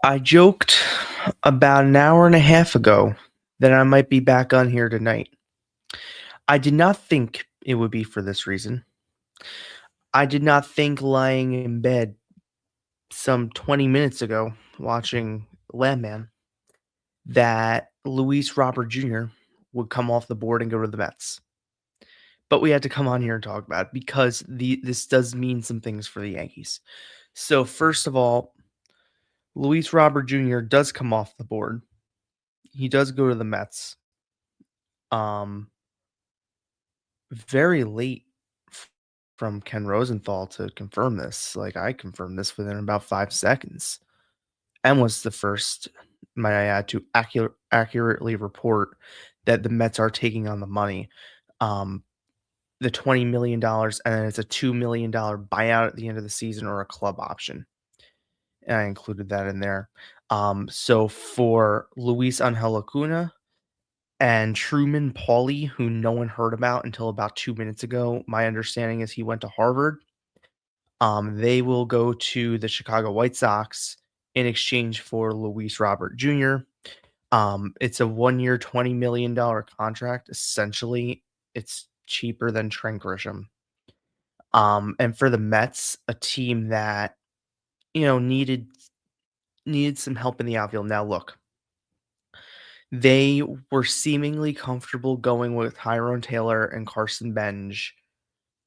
I joked about an hour and a half ago that I might be back on here tonight. I did not think it would be for this reason. I did not think lying in bed some 20 minutes ago watching Landman that Luis Robert Jr. would come off the board and go to the Mets. But we had to come on here and talk about it because this does mean some things for the Yankees. So first of all, Luis Robert Jr. does come off the board. He does go to the Mets. Um, Very late f from Ken Rosenthal to confirm this. Like, I confirmed this within about 5 seconds and was the first, might I add, to accurately report that the Mets are taking on the money. Um, the $20 million, and then it's a $2 million buyout at the end of the season or a club option, and I included that in there. So for Luis Angel Acuna and Truman Pauly, who no one heard about until about 2 minutes ago, my understanding is he went to Harvard. They will go to the Chicago White Sox in exchange for Luis Robert Jr. It's a 1-year, $20 million contract. Essentially, it's cheaper than Trent Grisham. And for the Mets, a team that, needed some help in the outfield. Now look, they were seemingly comfortable going with Tyrone Taylor and Carson Bench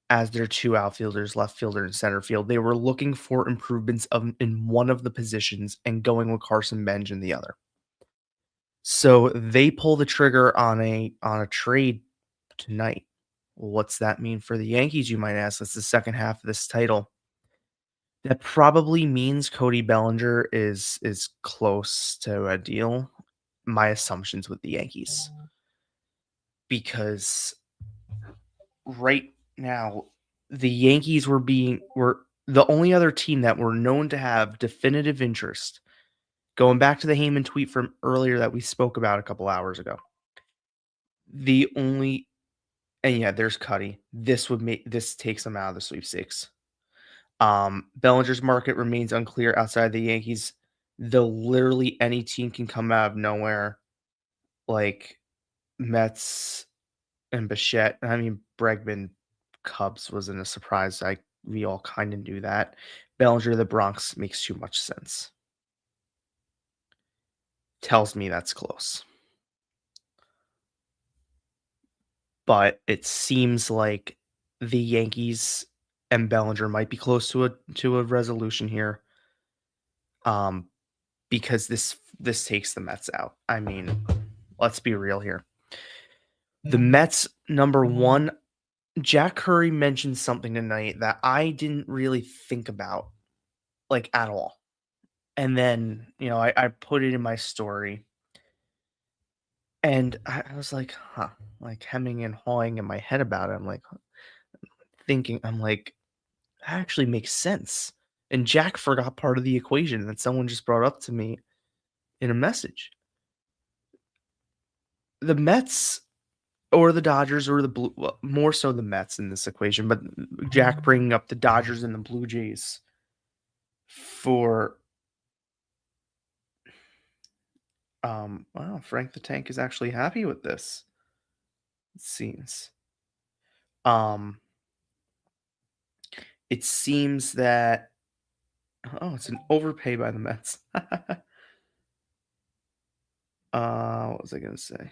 as their 2 outfielders, left fielder and center field. They were looking for improvements in one of the positions and going with Carson Bench in the other. So they pull the trigger on a trade tonight. What's that mean for the Yankees, you might ask? That's the second half of this title. That probably means Cody Bellinger is close to a deal. My assumptions with the Yankees. Because right now, the Yankees were the only other team that were known to have definitive interest. Going back to the Heyman tweet from earlier that we spoke about a couple hours ago. The only and yeah, there's Cuddy. This takes them out of the sweepstakes. Bellinger's market remains unclear outside the Yankees, though literally any team can come out of nowhere, like Mets and Bichette. I mean, Bregman Cubs wasn't a surprise. We all kind of knew that. Bellinger the Bronx makes too much sense. Tells me that's close. But it seems like the Yankees and Bellinger might be close to a resolution here. Because this takes the Mets out. I mean, let's be real here. The Mets, number one, Jack Curry mentioned something tonight that I didn't really think about, like, at all. And then, I put it in my story. And I was like, huh, like hemming and hawing in my head about it. I'm like, that actually makes sense. And Jack forgot part of the equation that someone just brought up to me in a message. The Mets or the Dodgers or the Blue, well, more so the Mets in this equation, but Jack bringing up the Dodgers and the Blue Jays for wow, Frank the Tank is actually happy with this, it seems. Um it seems that it's an overpay by the Mets. What was I gonna say?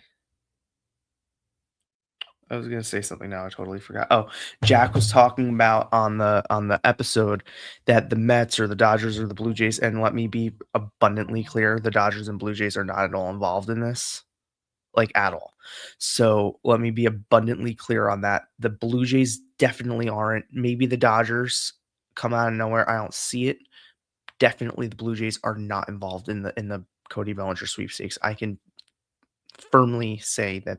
I was gonna say something now. I totally forgot. Oh, Jack was talking about on the episode that the Mets or the Dodgers or the Blue Jays, and let me be abundantly clear: the Dodgers and Blue Jays are not at all involved in this, like at all. So let me be abundantly clear on that. The Blue Jays definitely aren't. Maybe the Dodgers come out of nowhere. I don't see it. Definitely, the Blue Jays are not involved in the Cody Bellinger sweepstakes. I can firmly say that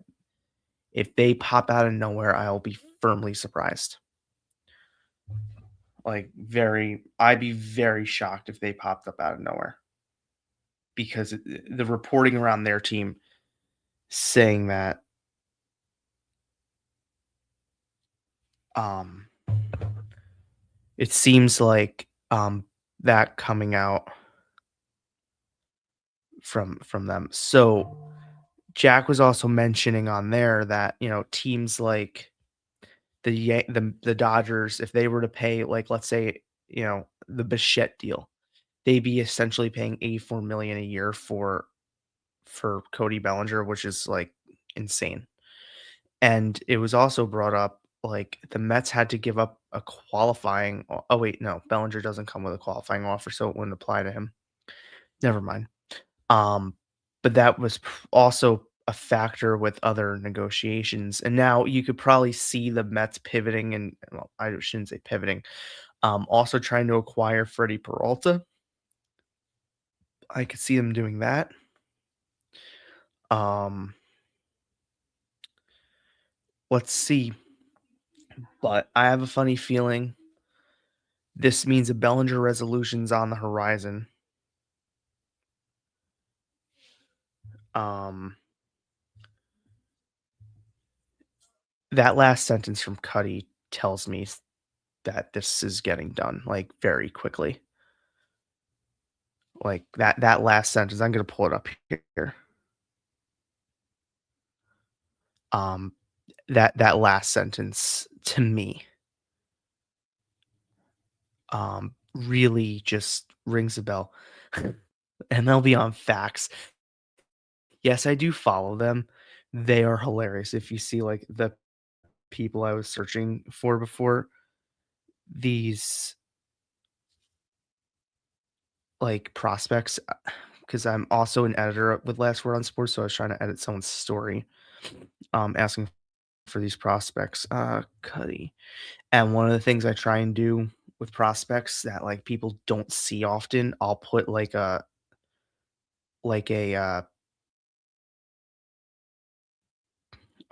if they pop out of nowhere, I'll be firmly surprised. I'd be very shocked if they popped up out of nowhere because the reporting around their team saying that, um, it seems like, that coming out from them. So Jack was also mentioning on there that, teams like the Dodgers, if they were to pay, like, let's say, the Bichette deal, they'd be essentially paying 84 million a year for Cody Bellinger, which is, like, insane. And it was also brought up, like, the Mets had to give up a qualifying oh, wait, no, Bellinger doesn't come with a qualifying offer, so it wouldn't apply to him. Never mind. Um, but that was also a factor with other negotiations, and now you could probably see the Mets pivoting and well, I shouldn't say pivoting, also trying to acquire Freddie Peralta. I could see them doing that. Um, let's see, but I have a funny feeling this means a Bellinger resolution's on the horizon. Um, that last sentence from Cuddy tells me that this is getting done, like, very quickly. Like, that last sentence, I'm gonna pull it up here. Um, that last sentence to me, really just rings a bell. MLB on Facts. Yes, I do follow them. They are hilarious. If you see, like, the people I was searching for before, these, like, prospects, because I'm also an editor with Last Word on Sports, so I was trying to edit someone's story, asking for these prospects. Cuddy. And one of the things I try and do with prospects that, like, people don't see often, I'll put, like a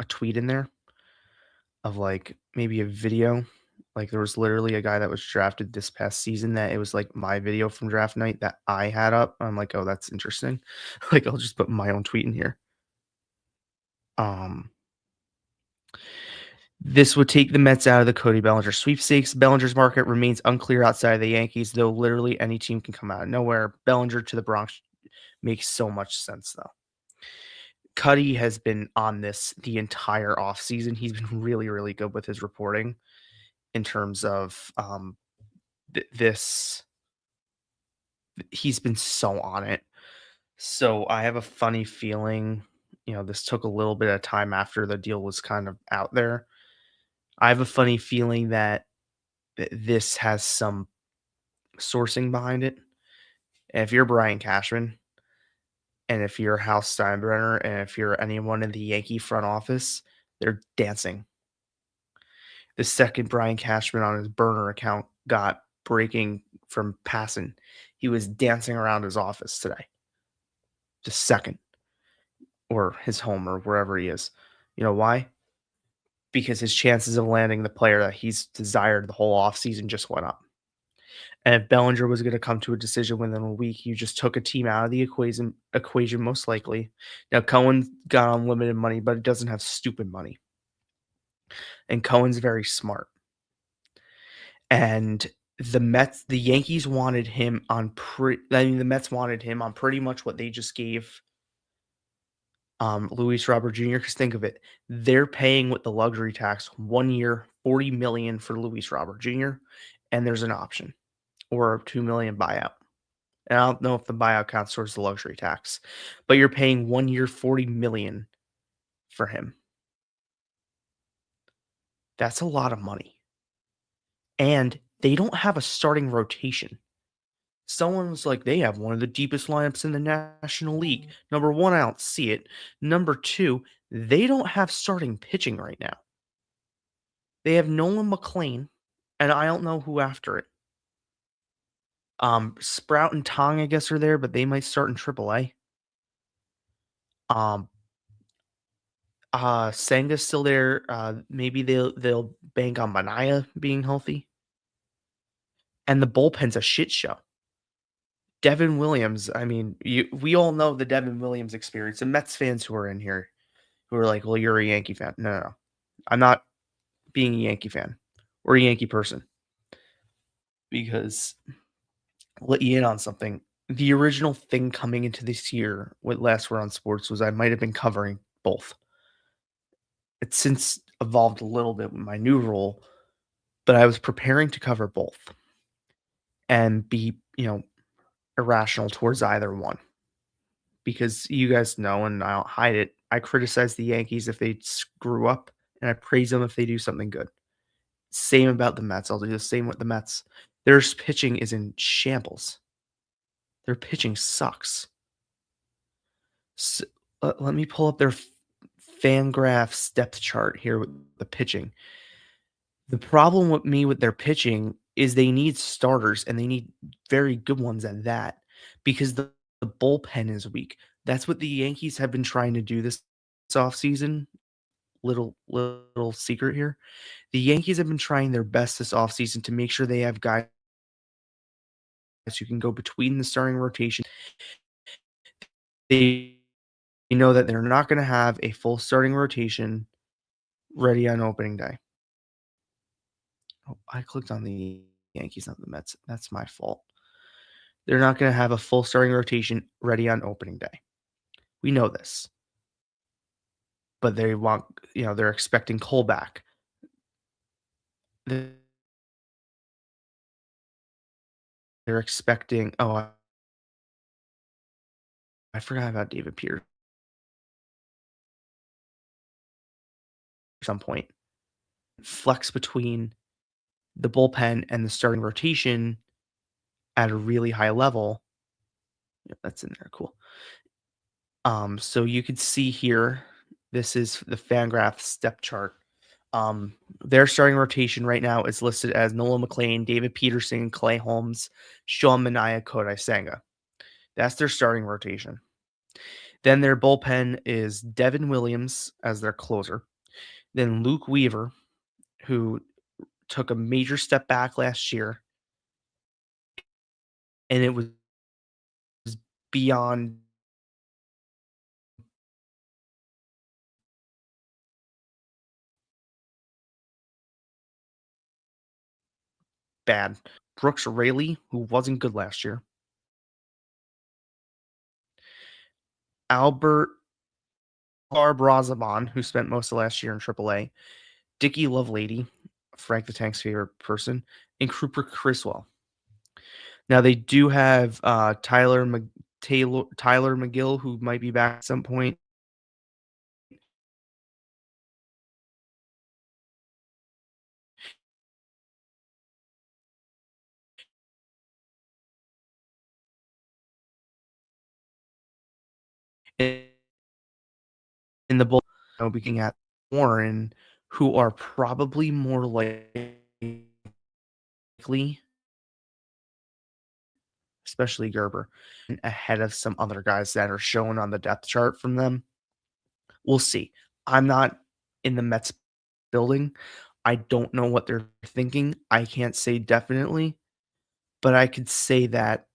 tweet in there of, like, maybe a video. Like, there was literally a guy that was drafted this past season that it was, like, my video from draft night that I had up. I'm like, "Oh, that's interesting." Like, I'll just put my own tweet in here. Um, this would take the Mets out of the Cody Bellinger sweepstakes. Bellinger's market remains unclear outside of the Yankees, though literally any team can come out of nowhere. Bellinger to the Bronx makes so much sense, though. Cuddy has been on this the entire offseason. He's been really, really good with his reporting in terms of this. He's been so on it. So I have a funny feeling, this took a little bit of time after the deal was kind of out there. I have a funny feeling that this has some sourcing behind it. And if you're Brian Cashman, and if you're Hal Steinbrenner, and if you're anyone in the Yankee front office, they're dancing. The second Brian Cashman on his burner account got breaking from passing, he was dancing around his office today. The second, or his home, or wherever he is. You know why? Because his chances of landing the player that he's desired the whole offseason just went up. And if Bellinger was going to come to a decision within a week, you just took a team out of the equation most likely. Now Cohen got unlimited money, but it doesn't have stupid money. And Cohen's very smart. And the Yankees wanted him on the Mets wanted him on pretty much what they just gave Luis Robert Jr. Because think of it, they're paying with the luxury tax 1 year, 40 million for Luis Robert Jr., and there's an option or a 2 million buyout. And I don't know if the buyout counts towards the luxury tax, but you're paying 1 year, 40 million for him. That's a lot of money. And they don't have a starting rotation. Someone was like, they have one of the deepest lineups in the National League. Number one, I don't see it. Number two, they don't have starting pitching right now. They have Nolan McLean, and I don't know who after it. Sprout and Tong, I guess, are there, but they might start in AAA. Um, Senga's still there. Maybe they'll bank on Manaya being healthy. And the bullpen's a shit show. Devin Williams, I mean, we all know the Devin Williams experience. The Mets fans who are in here who are like, "Well, you're a Yankee fan." No, no, no. I'm not being a Yankee fan or a Yankee person because I'll let you in on something. The original thing coming into this year with Last Word on Sports was I might have been covering both. It's since evolved a little bit with my new role, but I was preparing to cover both and be, irrational towards either one because you guys know, and I don't hide it, I criticize the Yankees if they screw up, and I praise them if they do something good. Same about the Mets. I'll do the same with the Mets. Their pitching is in shambles. Their pitching sucks. S let me pull up their Fangraphs depth chart here with the pitching. The problem with me with their pitching is they need starters, and they need very good ones at that, because the bullpen is weak. That's what the Yankees have been trying to do this offseason. Little secret here. The Yankees have been trying their best this offseason to make sure they have guys who can go between the starting rotation. They know that they're not gonna have a full starting rotation ready on opening day. Oh, I clicked on the Yankees, not the Mets. That's my fault. They're not gonna have a full starting rotation ready on opening day. We know this, but they want they're expecting Cole back. They're expecting I forgot about David Pierce at some point. Flex between the bullpen and the starting rotation at a really high level. Yep, that's in there, cool. So you could see here, this is the Fangraphs depth chart. Their starting rotation right now is listed as Nolan McLean, David Peterson, Clay Holmes, Sean Manaea, Kodai Senga. That's their starting rotation. Then their bullpen is Devin Williams as their closer. Then Luke Weaver, who took a major step back last year, and it was beyond bad. Brooks Raley, who wasn't good last year. Albert Brazaban, who spent most of last year in AAA. Dickie Lovelady, Frank the Tank's favorite person, and Cooper Criswell. Now they do have Tyler McGill, who might be back at some point. In the bull, looking at Warren, who are probably more likely, especially Gerber, ahead of some other guys that are shown on the depth chart from them. We'll see. I'm not in the Mets building. I don't know what they're thinking. I can't say definitely, but I could say that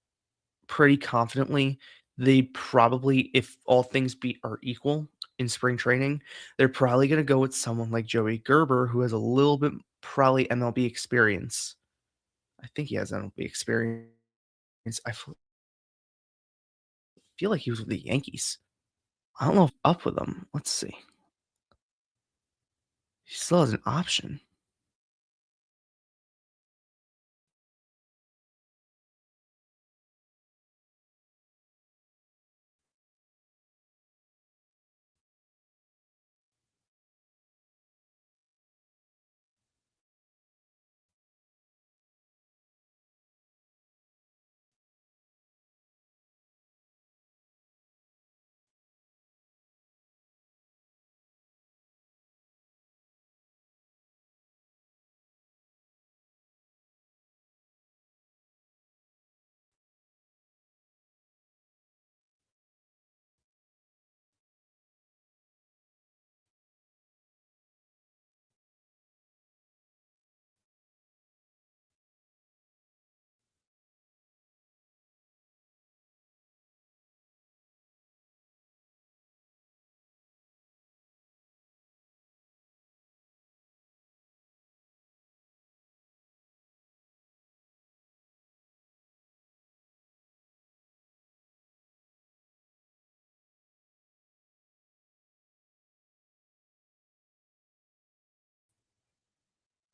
pretty confidently. They probably, if all things are equal in spring training, they're probably going to go with someone like Joey Gerber, who has a little bit probably MLB experience. I think he has MLB experience. Feel like he was with the Yankees. I don't know if up with them. Let's see. He still has an option.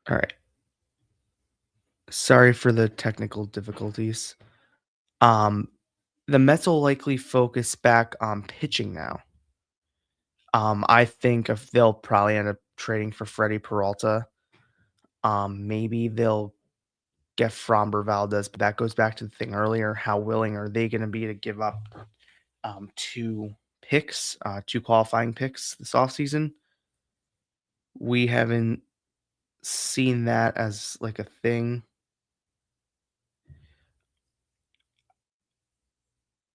All right. Sorry for the technical difficulties. Um, the Mets will likely focus back on pitching now. I think if they'll probably end up trading for Freddie Peralta. Maybe they'll get Framber Valdez, but that goes back to the thing earlier. How willing are they going to be to give up two picks, two qualifying picks this offseason? We haven't seen that as like a thing.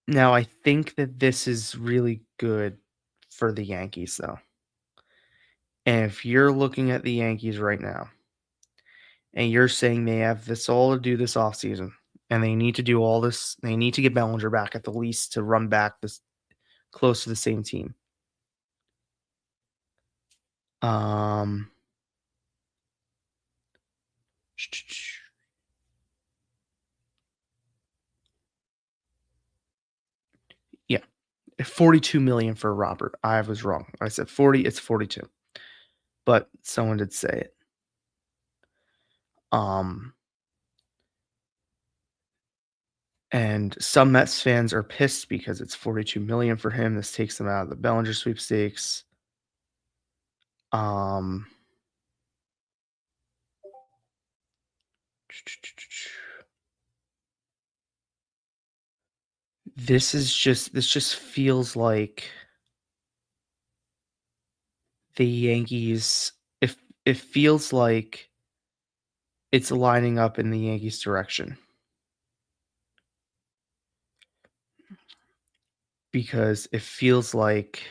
Now, I think that this is really good for the Yankees, though. And if you're looking at the Yankees right now and you're saying they have this all to do this offseason and they need to do all this, they need to get Bellinger back at the least to run back this close to the same team. Um, yeah, 42 million for Robert. I was wrong. I said 40, it's 42. But someone did say it. Um, and some Mets fans are pissed because it's 42 million for him. This takes them out of the Bellinger sweepstakes. Um, this just feels like the Yankees. If it feels like it's lining up in the Yankees direction because it feels like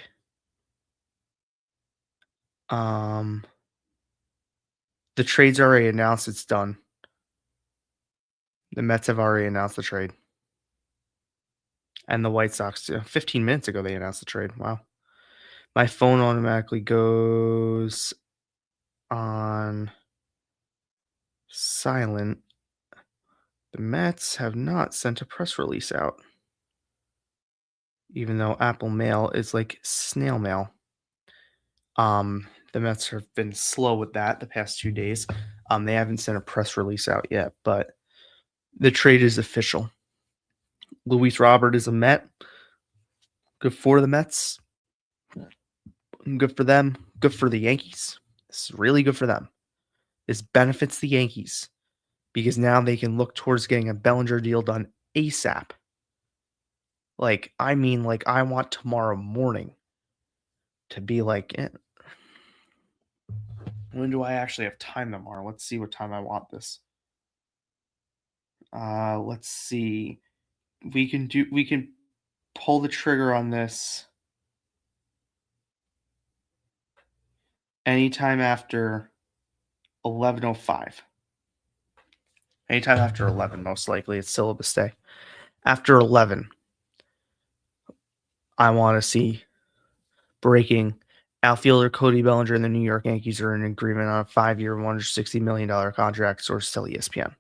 um the trade's already announced, it's done. The Mets have already announced the trade. And the White Sox too. 15 minutes ago they announced the trade. Wow. My phone automatically goes on silent. The Mets have not sent a press release out, even though Apple Mail is like snail mail. The Mets have been slow with that the past 2 days. They haven't sent a press release out yet, but the trade is official. Luis Robert is a Met. Good for the Mets. Good for them. Good for the Yankees. This is really good for them. This benefits the Yankees because now they can look towards getting a Bellinger deal done ASAP. Like I want tomorrow morning to be like, when do I actually have time tomorrow? Let's see what time I want this. Let's see. We can pull the trigger on this anytime after 11:05. Anytime after 11, most likely. It's syllabus day. After 11, I want to see breaking outfielder Cody Bellinger and the New York Yankees are in agreement on a 5-year, $160 million contract, source tell ESPN.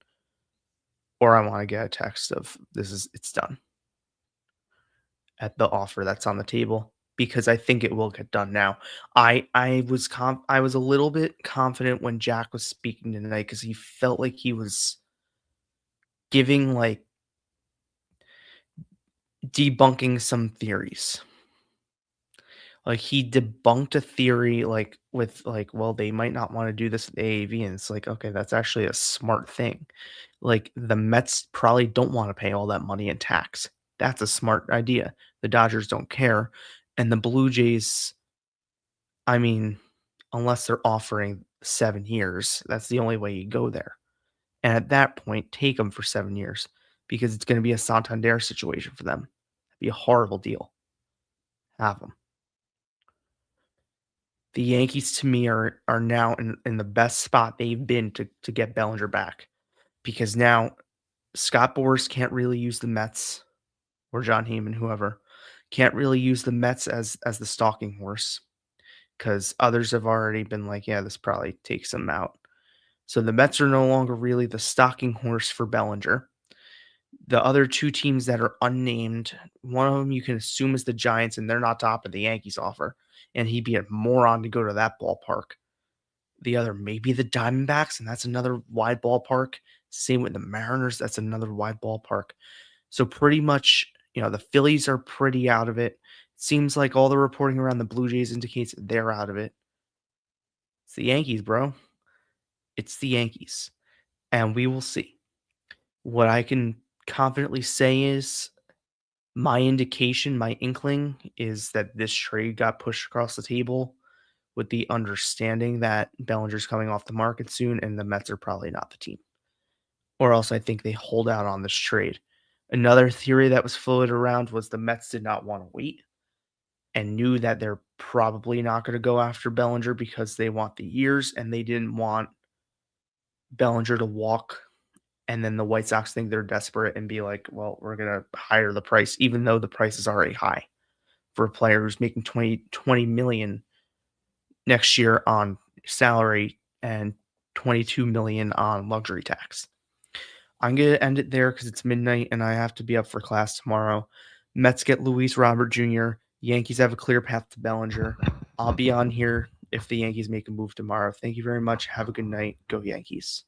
Or I want to get a text of it's done at the offer that's on the table because I think it will get done now. I was a little bit confident when Jack was speaking tonight because he felt like he was giving like debunking some theories. Like he debunked a theory like with like, well, they might not want to do this with AAV, and it's like, okay, that's actually a smart thing. Like the Mets probably don't want to pay all that money in tax. That's a smart idea. The Dodgers don't care, and the Blue Jays, I mean, unless they're offering 7 years, that's the only way you go there. And at that point, take them for 7 years because it's going to be a Santander situation for them. It'd be a horrible deal. Have them. The Yankees to me are now in the best spot they've been to get Bellinger back because now Scott Boras can't really use the Mets or John Heyman, whoever, can't really use the Mets as the stalking horse because others have already been like, yeah, this probably takes them out. So the Mets are no longer really the stalking horse for Bellinger. The other two teams that are unnamed, one of them you can assume is the Giants, and they're not top of the Yankees offer. And he'd be a moron to go to that ballpark. The other maybe the Diamondbacks, and that's another wide ballpark. Same with the Mariners, that's another wide ballpark. So pretty much, the Phillies are pretty out of it. Seems like all the reporting around the Blue Jays indicates they're out of it. It's the Yankees, bro. It's the Yankees. And we will see. What I can confidently say is my indication, my inkling is that this trade got pushed across the table with the understanding that Bellinger's coming off the market soon and the Mets are probably not the team. Or else I think they hold out on this trade. Another theory that was floated around was the Mets did not want to wait and knew that they're probably not going to go after Bellinger because they want the years and they didn't want Bellinger to walk. And then the White Sox think they're desperate and be like, well, we're going to higher the price, even though the price is already high for a player who's making 20 million next year on salary and 22 million on luxury tax. I'm going to end it there because it's midnight and I have to be up for class tomorrow. Mets get Luis Robert Jr. Yankees have a clear path to Bellinger. I'll be on here if the Yankees make a move tomorrow. Thank you very much. Have a good night. Go Yankees.